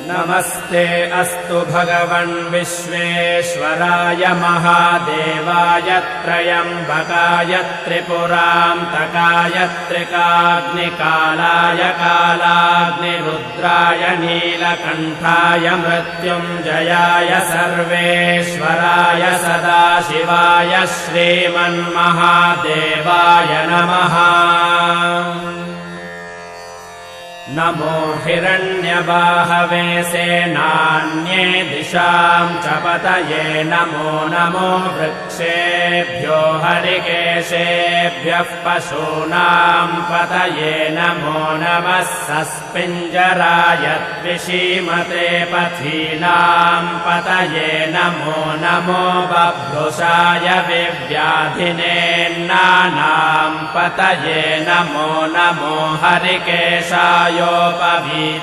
नमस्ते अस्तु भगवन् विश्वेश्वराय महादेवाय त्र्यम्बकाय त्रिपुरान्तकाय त्रिकाग्निकालाय कालाग्निरुद्राय नीलकण्ठाय मृत्युञ्जयाय सर्वेश्वराय सदाशिवाय श्रीमन्महादेवाय नमः। नमो हिरण्यबाहवे सेनान्ये दिशां च पतये नमो नमो वृक्षेभ्यो हरिकेशेभ्यः पशूनां पतये नमो नमः सस्पिञ्जराय द्विषीमते पथीनां पतये नमो नमो बभ्रुषाय विव्याधिनेन्नानां पतये नमो नमो हरिकेशाय